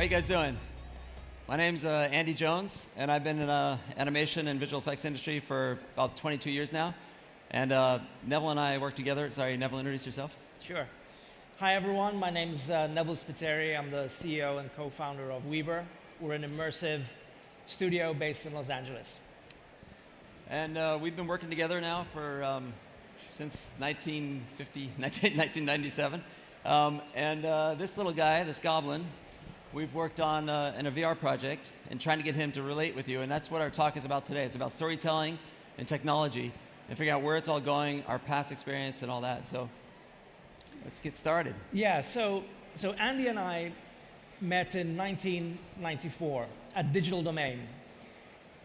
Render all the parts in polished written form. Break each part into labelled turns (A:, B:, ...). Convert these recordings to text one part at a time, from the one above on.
A: How are you guys doing? My name's Andy Jones, and I've been in the animation and visual effects industry for about 22 years now. And Neville and I work together. Sorry, Neville, introduce yourself.
B: Sure. Hi, everyone. My name's Neville Spiteri. I'm the CEO and co-founder of Wevr. We're an immersive studio based in Los Angeles.
A: And we've been working together now for since 1997. This little guy, this goblin, we've worked on in a VR project and trying to get him to relate with you. And that's what our talk is about today. It's about storytelling and technology and figuring out where it's all going, our past experience and all that. So let's get started.
B: Yeah, so Andy and I met in 1994 at Digital Domain.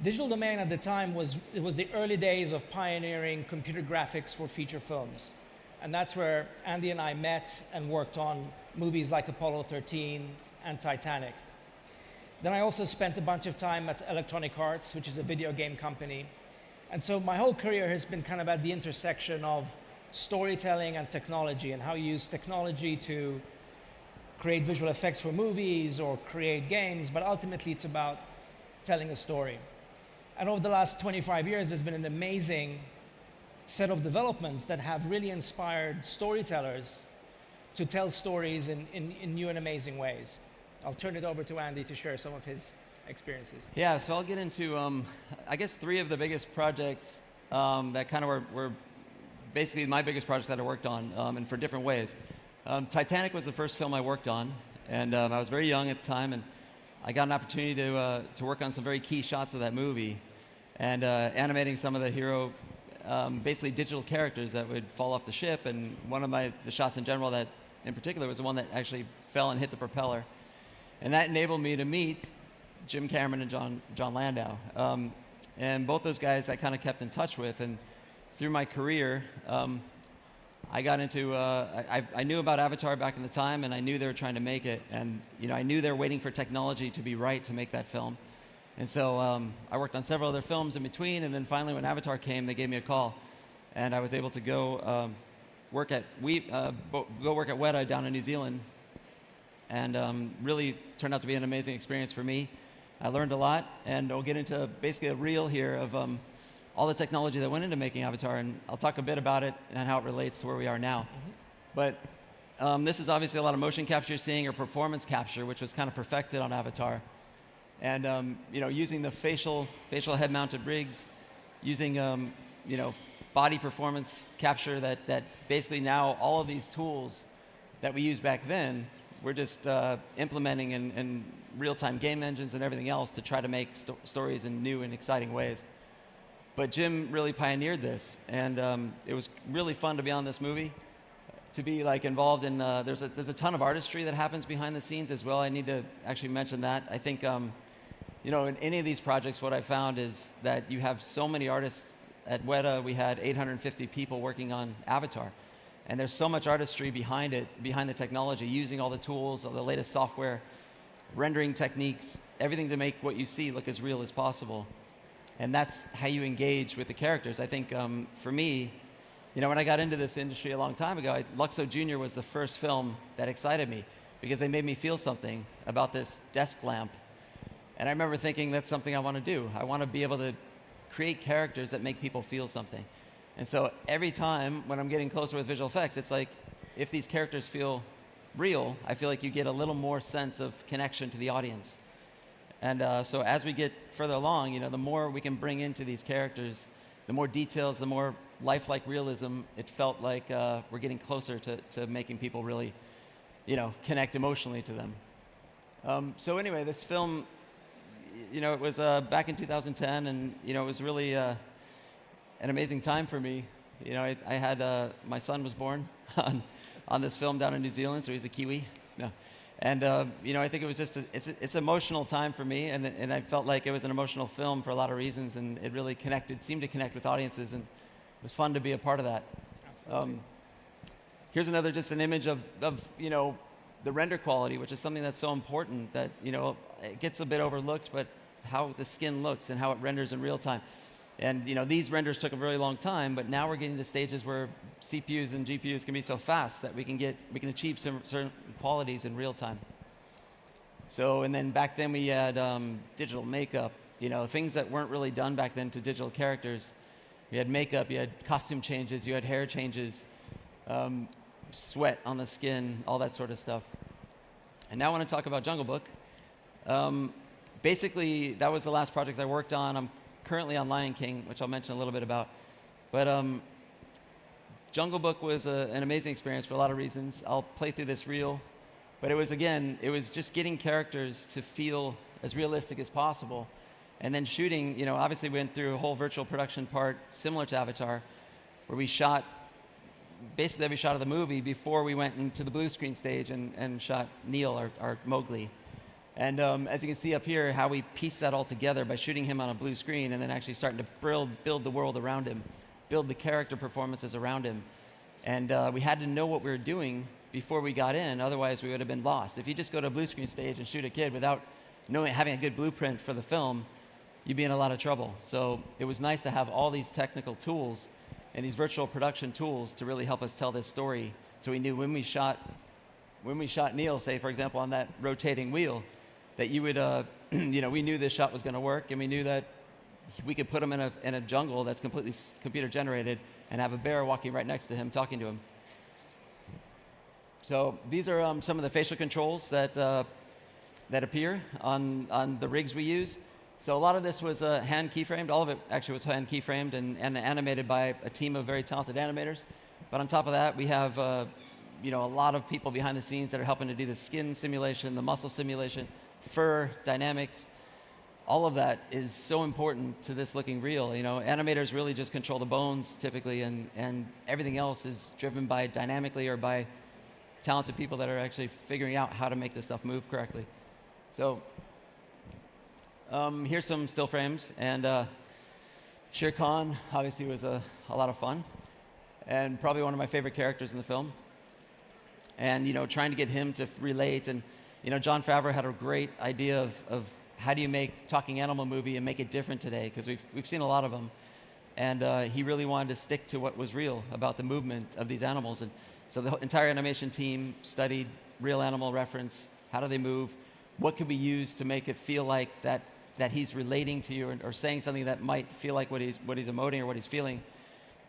B: Digital Domain at the time was the early days of pioneering computer graphics for feature films. And that's where Andy and I met and worked on movies like Apollo 13 and Titanic. Then I also spent a bunch of time at Electronic Arts, which is a video game company. And so my whole career has been kind of at the intersection of storytelling and technology, and how you use technology to create visual effects for movies or create games, but ultimately it's about telling a story. And over the last 25 years, there's been an amazing set of developments that have really inspired storytellers to tell stories in new and amazing ways. I'll turn it over to Andy to share some of his experiences.
A: Yeah, so I'll get into, I guess, three of the biggest projects that kind of were basically my biggest projects that I worked on, and for different ways. Titanic was the first film I worked on, and I was very young at the time, and I got an opportunity to work on some very key shots of that movie, and animating some of the hero, basically digital characters that would fall off the ship. And one of the shots in general that, in particular, was the one that actually fell and hit the propeller, and that enabled me to meet Jim Cameron and John Landau, and both those guys I kind of kept in touch with. And through my career, I got into, I knew about Avatar back in the time, and I knew they were trying to make it, and I knew they were waiting for technology to be right to make that film. And so I worked on several other films in between, and then finally when Avatar came, they gave me a call, and I was able to go work at Wevr down in New Zealand, and really turned out to be an amazing experience for me. I learned a lot, and we'll get into basically a reel here of all the technology that went into making Avatar, and I'll talk a bit about it and how it relates to where we are now. But this is obviously a lot of motion capture you're seeing, or performance capture, which was kind of perfected on Avatar. And using the facial head-mounted rigs, using body performance capture, that basically now all of these tools that we used back then, we're just implementing in real-time game engines and everything else to try to make stories in new and exciting ways. But Jim really pioneered this, and it was really fun to be on this movie, to be involved in. There's a ton of artistry that happens behind the scenes as well. I need to actually mention that. I think in any of these projects, what I found is that you have so many artists. At Weta, we had 850 people working on Avatar, and there's so much artistry behind it, behind the technology, using all the tools, all the latest software, rendering techniques, everything to make what you see look as real as possible. And that's how you engage with the characters. I think for me, when I got into this industry a long time ago, Luxo Jr. was the first film that excited me, because they made me feel something about this desk lamp. And I remember thinking, that's something I want to do. I want to be able to create characters that make people feel something. And so every time when I'm getting closer with visual effects, it's like, if these characters feel real, I feel like you get a little more sense of connection to the audience. And so as we get further along, the more we can bring into these characters, the more details, the more lifelike realism, it felt like we're getting closer to making people really, connect emotionally to them. So anyway, this film, it was back in 2010, and it was really an amazing time for me. I had my son was born on this film down in New Zealand, so he's a Kiwi. No. And I think it was just it's an emotional time for me, and I felt like it was an emotional film for a lot of reasons, and it really seemed to connect with audiences, and it was fun to be a part of that.
B: Absolutely.
A: Here's just an image of the render quality, which is something that's so important that it gets a bit overlooked, but how the skin looks and how it renders in real time. And these renders took a very long time, but now we're getting to stages where CPUs and GPUs can be so fast that we can achieve some certain qualities in real time. So, and then back then we had digital makeup, things that weren't really done back then to digital characters. You had makeup, you had costume changes, you had hair changes, sweat on the skin, all that sort of stuff. And now I want to talk about Jungle Book. Basically, that was the last project I worked on. I'm currently on Lion King, which I'll mention a little bit about. But Jungle Book was an amazing experience for a lot of reasons. I'll play through this reel. But it was just getting characters to feel as realistic as possible. And then shooting, obviously we went through a whole virtual production part similar to Avatar, where we shot basically every shot of the movie before we went into the blue screen stage and shot Neil, our Mowgli. And as you can see up here, how we pieced that all together by shooting him on a blue screen and then actually starting to build the world around him, build the character performances around him. And we had to know what we were doing before we got in, otherwise we would have been lost. If you just go to a blue screen stage and shoot a kid without having a good blueprint for the film, you'd be in a lot of trouble. So it was nice to have all these technical tools and these virtual production tools to really help us tell this story. So we knew when we shot Neil, say for example, on that rotating wheel, that you would, we knew this shot was going to work, and we knew that we could put him in a jungle that's completely computer generated and have a bear walking right next to him, talking to him. So these are some of the facial controls that appear on the rigs we use. So a lot of this was hand keyframed. All of it actually was hand keyframed and animated by a team of very talented animators. But on top of that, we have a lot of people behind the scenes that are helping to do the skin simulation, the muscle simulation, fur dynamics. All of that is so important to this looking real. Animators really just control the bones typically, and everything else is driven by dynamically or by talented people that are actually figuring out how to make this stuff move correctly. So here's some still frames, and Shere Khan obviously was a lot of fun, and probably one of my favorite characters in the film. And trying to get him to relate, and Jon Favreau had a great idea of how do you make talking animal movie and make it different today, because we've seen a lot of them, and he really wanted to stick to what was real about the movement of these animals. And so the entire animation team studied real animal reference. How do they move? What could we use to make it feel like that he's relating to you, or saying something that might feel like what he's emoting or what he's feeling?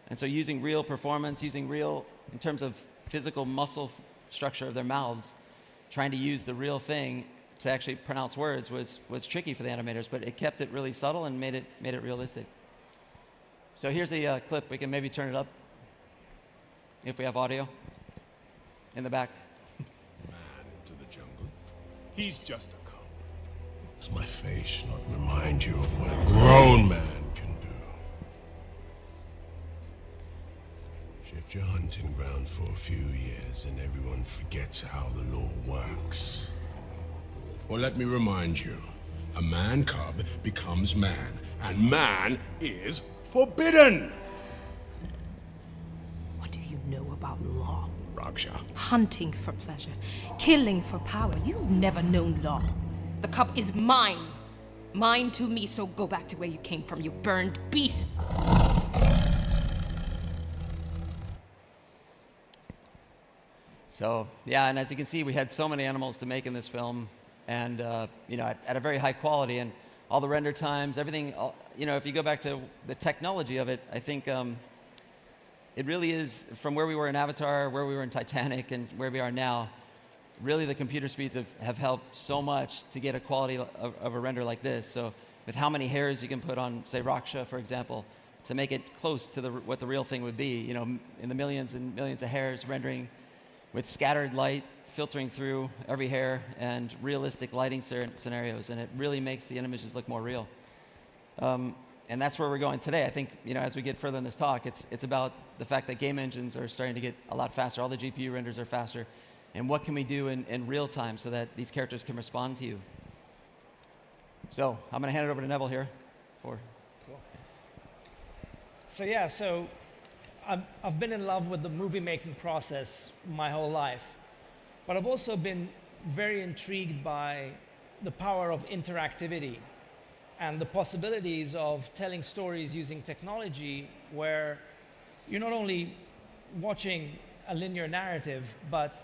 A: And so using real performance, using real in terms of physical muscle structure of their mouths, trying to use the real thing to actually pronounce words was tricky for the animators, but it kept it really subtle and made it realistic. So here's the clip. We can maybe turn it up if we have audio in the back.
C: Man into the jungle. He's just a cub. Does my face not remind you of what a grown man can do? Shift your hunting ground for a few years and everyone forgets how the law works. Well, let me remind you, a man cub becomes man, and man is forbidden!
D: What do you know about law?
C: Raksha.
D: Hunting for pleasure, killing for power. You've never known law. The cub is mine. Mine to me, so go back to where you came from, you burned beast.
A: So yeah, and as you can see, we had so many animals to make in this film, and at a very high quality, and all the render times, everything. If you go back to the technology of it, I think it really is, from where we were in Avatar, where we were in Titanic, and where we are now. Really, the computer speeds have helped so much to get a quality of a render like this. So with how many hairs you can put on, say, Raksha, for example, to make it close to what the real thing would be, in the millions and millions of hairs rendering with scattered light filtering through every hair and realistic lighting scenarios, and it really makes the images look more real. And that's where we're going today. I think, as we get further in this talk, it's about the fact that game engines are starting to get a lot faster. All the GPU renders are faster. And what can we do in real time so that these characters can respond to you? So I'm going to hand it over to Neville here.
B: So I've been in love with the movie making process my whole life, but I've also been very intrigued by the power of interactivity and the possibilities of telling stories using technology, where you're not only watching a linear narrative, but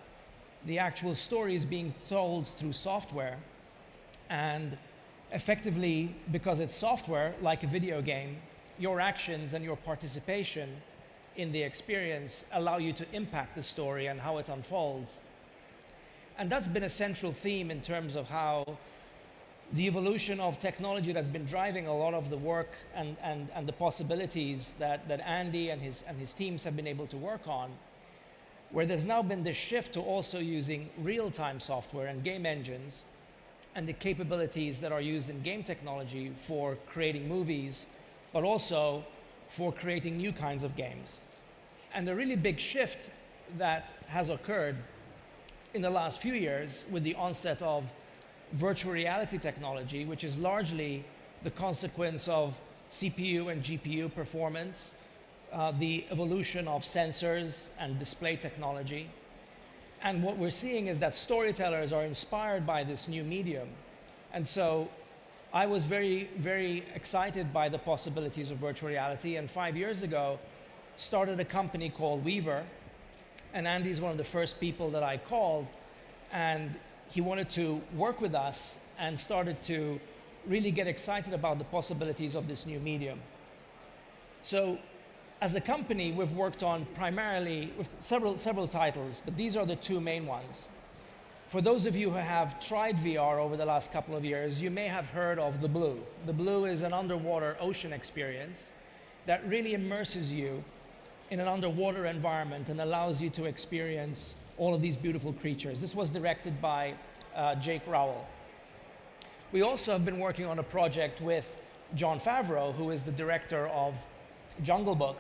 B: the actual story is being told through software And effectively, because it's software, like a video game, your actions and your participation in the experience allow you to impact the story and how it unfolds. And that's been a central theme in terms of how the evolution of technology that's been driving a lot of the work and the possibilities that Andy and his teams have been able to work on, where there's now been this shift to also using real-time software and game engines and the capabilities that are used in game technology for creating movies, but also for creating new kinds of games. And the really big shift that has occurred in the last few years with the onset of virtual reality technology, which is largely the consequence of CPU and GPU performance, the evolution of sensors and display technology. And what we're seeing is that storytellers are inspired by this new medium. And so I was very, very excited by the possibilities of virtual reality, and 5 years ago started a company called Wevr. And Andy's one of the first people that I called, and he wanted to work with us and started to really get excited about the possibilities of this new medium. So as a company, we've worked on primarily with several titles, but these are the two main ones. For those of you who have tried VR over the last couple of years, you may have heard of The Blue. The Blue is an underwater ocean experience that really immerses you in an underwater environment and allows you to experience all of these beautiful creatures. This was directed by Jake Rowell. We also have been working on a project with Jon Favreau, who is the director of Jungle Book.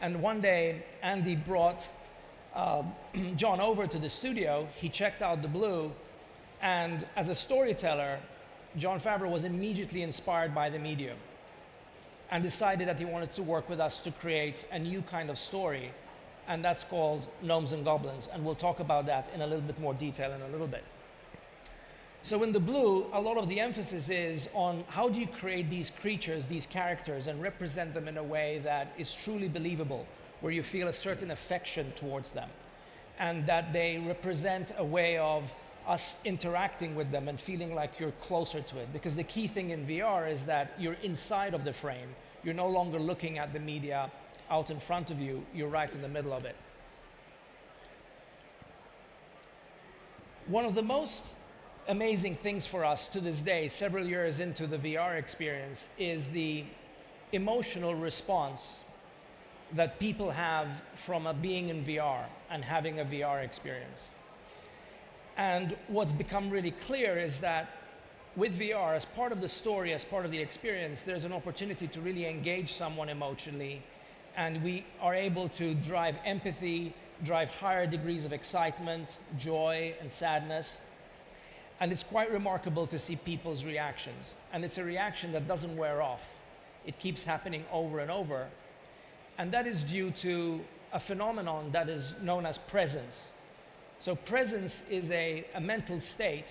B: And one day, Andy brought John over to the studio. He checked out The Blue, and as a storyteller, Jon Favreau was immediately inspired by the medium and decided that he wanted to work with us to create a new kind of story, and that's called Gnomes and Goblins, and we'll talk about that in a little bit more detail in a little bit. So in The Blue, a lot of the emphasis is on how do you create these creatures, these characters, and represent them in a way that is truly believable, where you feel a certain affection towards them, and that they represent a way of us interacting with them and feeling like you're closer to it. Because the key thing in VR is that you're inside of the frame. You're no longer looking at the media out in front of you, you're right in the middle of it. One of the most amazing things for us to this day, several years into the VR experience, is the emotional response that people have from being in VR and having a VR experience. And what's become really clear is that with VR, as part of the story, as part of the experience, there's an opportunity to really engage someone emotionally, and we are able to drive empathy, drive higher degrees of excitement, joy, and sadness. And it's quite remarkable to see people's reactions. And it's a reaction that doesn't wear off. It keeps happening over and over. And that is due to a phenomenon that is known as presence. So presence is a mental state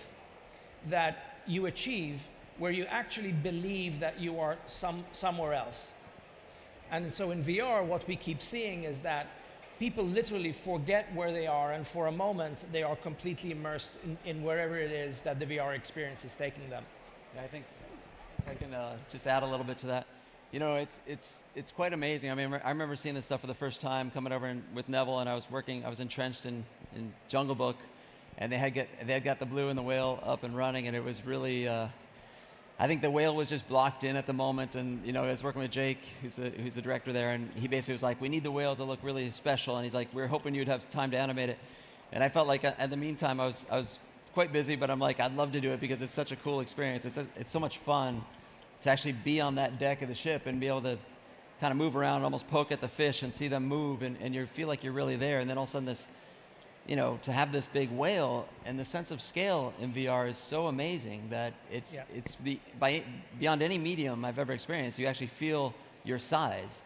B: that you achieve where you actually believe that you are somewhere else. And so in VR, what we keep seeing is that people literally forget where they are, and for a moment, they are completely immersed in wherever it is that the VR experience is taking them.
A: Yeah, I think if I can just add a little bit to that. You know, it's quite amazing. I mean, I remember seeing this stuff for the first time, coming over with Neville, and I was entrenched in Jungle Book, and they had got the Blue and the whale up and running, and it was really, I think the whale was just blocked in at the moment, and you know, I was working with Jake, who's the director there, and he basically was like, we need the whale to look really special, and he's like, we're hoping you'd have time to animate it, and I felt like in the meantime, I was quite busy, but I'm like, I'd love to do it because it's such a cool experience. It's so much fun to actually be on that deck of the ship and be able to kind of move around, almost poke at the fish and see them move, and you feel like you're really there. And then all of a sudden this, you know, to have this big whale, and the sense of scale in VR is so amazing that it's beyond any medium I've ever experienced. You actually feel your size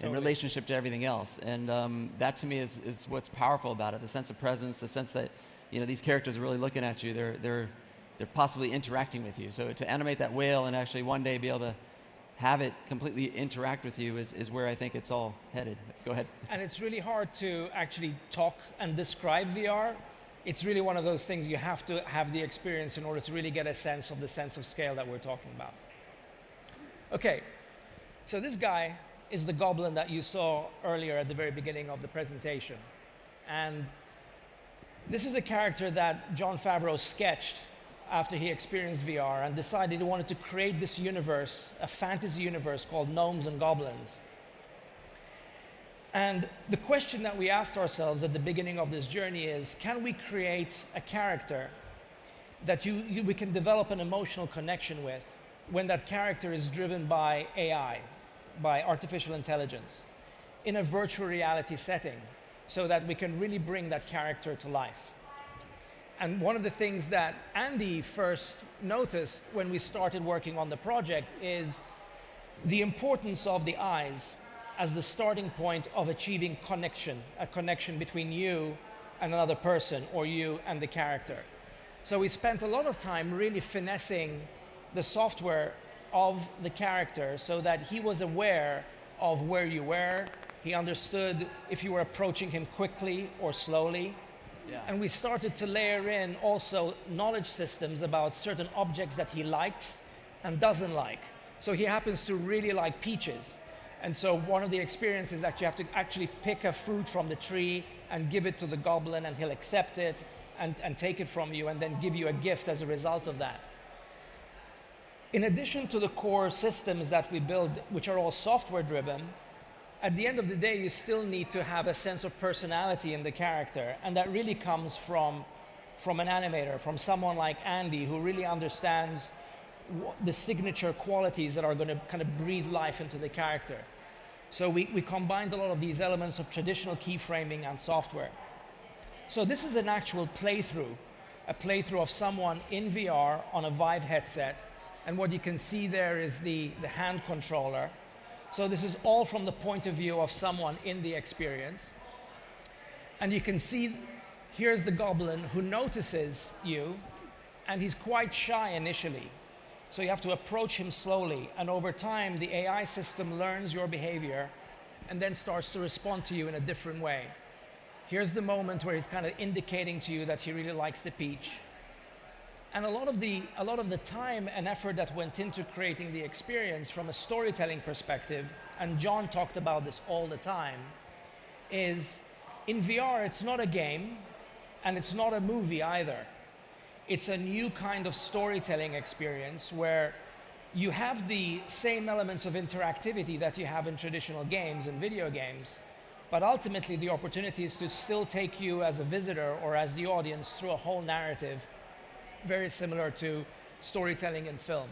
A: in relationship to everything else. And that to me is what's powerful about it, the sense of presence, the sense that, you know, these characters are really looking at you. They're possibly interacting with you. So to animate that whale and actually one day be able to have it completely interact with you is where I think it's all headed. Go ahead.
B: And it's really hard to actually talk and describe VR it's really one of those things you have to have the experience in order to really get a sense of scale that we're talking about. Okay, so this guy is the goblin that you saw earlier at the very beginning of the presentation. And this is a character that Jon Favreau sketched after he experienced VR and decided he wanted to create this universe, a fantasy universe called Gnomes and Goblins. And the question that we asked ourselves at the beginning of this journey is, can we create a character that we can develop an emotional connection with when that character is driven by AI, by artificial intelligence, in a virtual reality setting, so that we can really bring that character to life? And one of the things that Andy first noticed when we started working on the project is the importance of the eyes as the starting point of achieving connection, a connection between you and another person, or you and the character. So we spent a lot of time really finessing the software of the character so that he was aware of where you were. He understood if you were approaching him quickly or slowly.
A: Yeah.
B: And we started to layer in also knowledge systems about certain objects that he likes and doesn't like. So he happens to really like peaches. And so one of the experiences that you have to actually pick a fruit from the tree and give it to the goblin, and he'll accept it and take it from you and then give you a gift as a result of that. In addition to the core systems that we build, which are all software driven, at the end of the day, you still need to have a sense of personality in the character. And that really comes from an animator, from someone like Andy, who really understands the signature qualities that are going to kind of breathe life into the character. So we combined a lot of these elements of traditional keyframing and software. So this is an actual playthrough, a playthrough of someone in VR on a Vive headset. And what you can see there is the hand controller. So this is all from the point of view of someone in the experience. And you can see, here's the goblin who notices you, and he's quite shy initially. So you have to approach him slowly, and over time the AI system learns your behavior and then starts to respond to you in a different way. Here's the moment where he's kind of indicating to you that he really likes the peach. And a lot of the time and effort that went into creating the experience from a storytelling perspective, and John talked about this all the time, is in VR it's not a game and it's not a movie either. It's a new kind of storytelling experience where you have the same elements of interactivity that you have in traditional games and video games, but ultimately the opportunity is to still take you as a visitor or as the audience through a whole narrative, very similar to storytelling in film.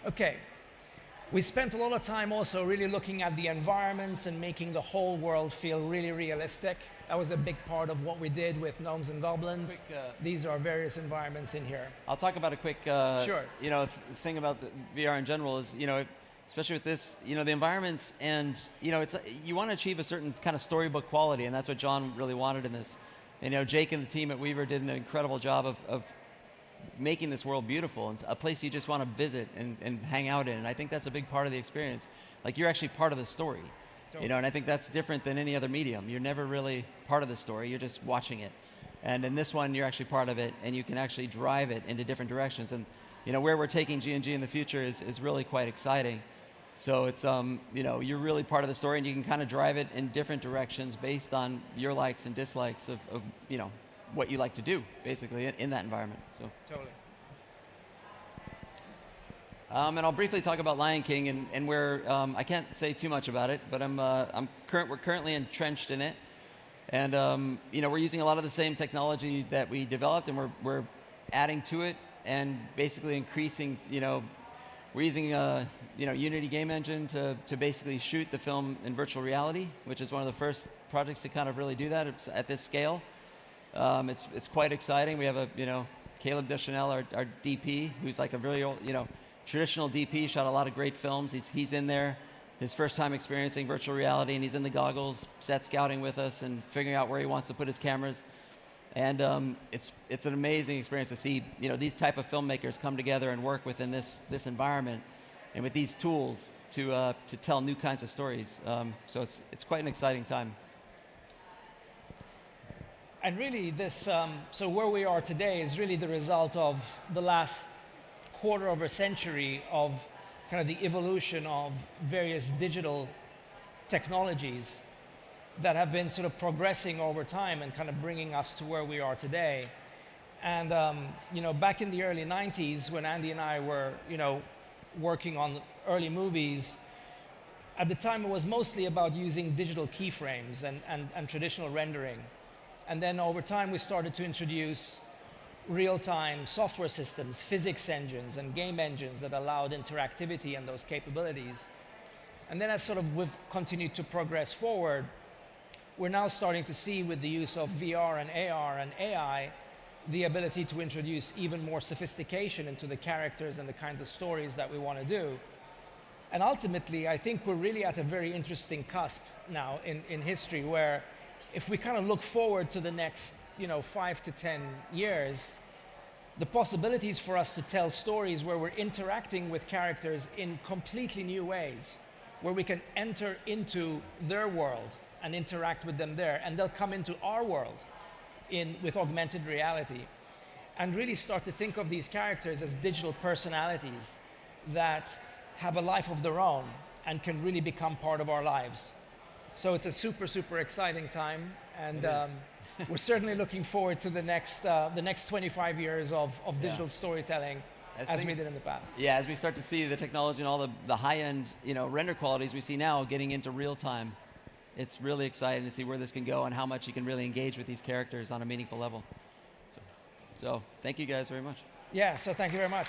B: Okay, we spent a lot of time also really looking at the environments and making the whole world feel really realistic. That was a big part of what we did with Gnomes and Goblins. These are various environments in here.
A: I'll talk about a quick,
B: Sure.
A: Thing about the VR in general is, especially with this, the environments and, it's you want to achieve a certain kind of storybook quality, and that's what John really wanted in this. And, Jake and the team at Wevr did an incredible job of making this world beautiful and a place you just want to visit and hang out in. And I think that's a big part of the experience. Like, you're actually part of the story.
B: Totally.
A: And I think that's different than any other medium. You're never really part of the story, you're just watching it. And in this one, you're actually part of it, and you can actually drive it into different directions. And where we're taking G&G in the future is really quite exciting. So it's, you're really part of the story, and you can kind of drive it in different directions based on your likes and dislikes of what you like to do, basically, in that environment. So.
B: Totally.
A: And I'll briefly talk about Lion King, and where I can't say too much about it, but we're currently entrenched in it, and we're using a lot of the same technology that we developed, and we're adding to it, and basically increasing. We're using Unity game engine to basically shoot the film in virtual reality, which is one of the first projects to kind of really do that at this scale. It's quite exciting. We have Caleb Deschanel, our DP, who's like a really old, traditional DP, shot a lot of great films. He's in there, his first time experiencing virtual reality, and he's in the goggles, set scouting with us and figuring out where he wants to put his cameras. And it's an amazing experience to see these type of filmmakers come together and work within this environment and with these tools to tell new kinds of stories. So it's quite an exciting time.
B: And really this, so where we are today is really the result of the last quarter of a century of kind of the evolution of various digital technologies that have been sort of progressing over time and kind of bringing us to where we are today. And you know, back in the early 90s when Andy and I were, you know, working on early movies, at the time it was mostly about using digital keyframes and traditional rendering. And then over time we started to introduce real-time software systems, physics engines and game engines that allowed interactivity and those capabilities. And then as sort of we've continued to progress forward, we're now starting to see with the use of VR and AR and AI, the ability to introduce even more sophistication into the characters and the kinds of stories that we want to do. And ultimately, I think we're really at a very interesting cusp now in history where if we kind of look forward to the next, you know, 5 to 10 years, the possibilities for us to tell stories where we're interacting with characters in completely new ways, where we can enter into their world and interact with them there, and they'll come into our world with augmented reality, and really start to think of these characters as digital personalities that have a life of their own and can really become part of our lives. So it's a super, super exciting time, and we're certainly looking forward to the next 25 years of digital storytelling as we did in the past.
A: Yeah, as we start to see the technology and all the high-end, you know, render qualities we see now getting into real time, it's really exciting to see where this can go and how much you can really engage with these characters on a meaningful level. So thank you guys very much.
B: Yeah, so thank you very much.